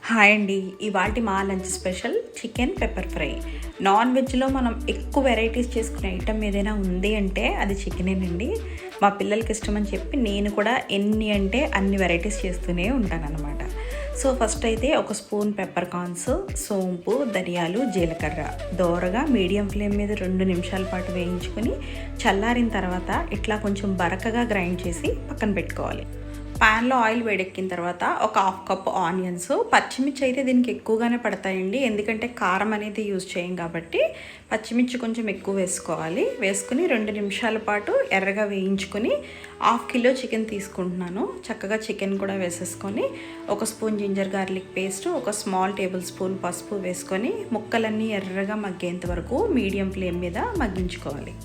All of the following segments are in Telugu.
హాయ్ అండి. ఇవాల్టి మా lunch special chicken pepper fry. Non వెజ్లో మనం ఎక్కువ వెరైటీస్ చేసుకునే ఐటమ్ ఏదైనా ఉంది అంటే అది చికెనేనండి. మా పిల్లలకి ఇష్టమని చెప్పి నేను కూడా ఎన్ని అంటే అన్ని వెరైటీస్ చేస్తూనే ఉంటానన్నమాట. సో ఫస్ట్ అయితే ఒక స్పూన్ పెప్పర్ కార్న్స్, సోంపు, ధనియాలు, జీలకర్ర దోరగా మీడియం ఫ్లేమ్ మీద 2 నిమిషాల పాటు వేయించుకొని చల్లారిన తర్వాత ఇట్లా కొంచెం బరకగా గ్రైండ్ చేసి పక్కన పెట్టుకోవాలి. ప్యాన్లో ఆయిల్ వేడెక్కిన తర్వాత ఒక 1/2 కప్ ఆనియన్స్, పచ్చిమిర్చి అయితే దీనికి ఎక్కువగానే పడతాయండి, ఎందుకంటే కారం అనేది యూజ్ చేయం కాబట్టి పచ్చిమిర్చి కొంచెం ఎక్కువ వేసుకోవాలి. వేసుకుని 2 నిమిషాల పాటు ఎర్రగా వేయించుకొని 1/2 కిలో చికెన్ తీసుకుంటున్నాను. చక్కగా చికెన్ కూడా వేసేసుకొని 1 spoon ginger garlic paste, 1 small tablespoon పసుపు వేసుకొని ముక్కలన్నీ ఎర్రగా మగ్గేంత వరకు మీడియం ఫ్లేమ్ మీద మగ్గించుకోవాలి.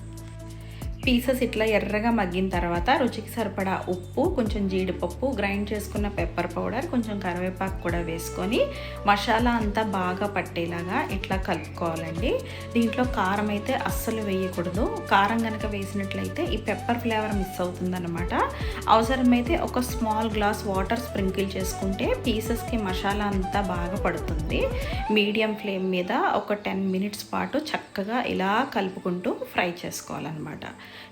పీసెస్ ఇట్లా ఎర్రగా మగ్గిన తర్వాత రుచికి సరిపడా ఉప్పు, కొంచెం జీడిపప్పు, గ్రైండ్ చేసుకున్న పెప్పర్ పౌడర్, కొంచెం కరివేపాకు కూడా వేసుకొని మసాలా అంతా బాగా పట్టేలాగా ఇట్లా కలుపుకోవాలండి. దీంట్లో కారం అయితే అస్సలు వేయకూడదు. కారం కనుక వేసినట్లయితే ఈ పెప్పర్ ఫ్లేవర్ మిస్ అవుతుందన్నమాట. అవసరమైతే ఒక స్మాల్ గ్లాస్ వాటర్ స్ప్రింకిల్ చేసుకుంటే పీసెస్కి మసాలా అంతా బాగా పడుతుంది. మీడియం ఫ్లేమ్ మీద ఒక 10 మినిట్స్ పాటు చక్కగా ఇలా కలుపుకుంటూ ఫ్రై చేసుకోవాలన్నమాట.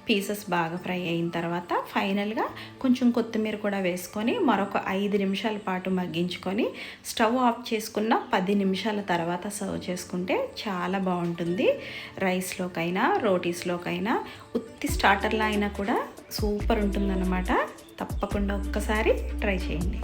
పీసెస్ బాగా ఫ్రై అయిన తర్వాత ఫైనల్గా కొంచెం కొత్తిమీర కూడా వేసుకొని మరొక 5 నిమిషాల పాటు మగ్గించుకొని స్టవ్ ఆఫ్ చేసుకున్న 10 నిమిషాల తర్వాత సర్వ్ చేసుకుంటే చాలా బాగుంటుంది. రైస్లోకైనా రోటీస్లోకైనా ఉత్తి స్టార్టర్లా అయినా కూడా సూపర్ ఉంటుందన్నమాట. తప్పకుండా ఒక్కసారి ట్రై చేయండి.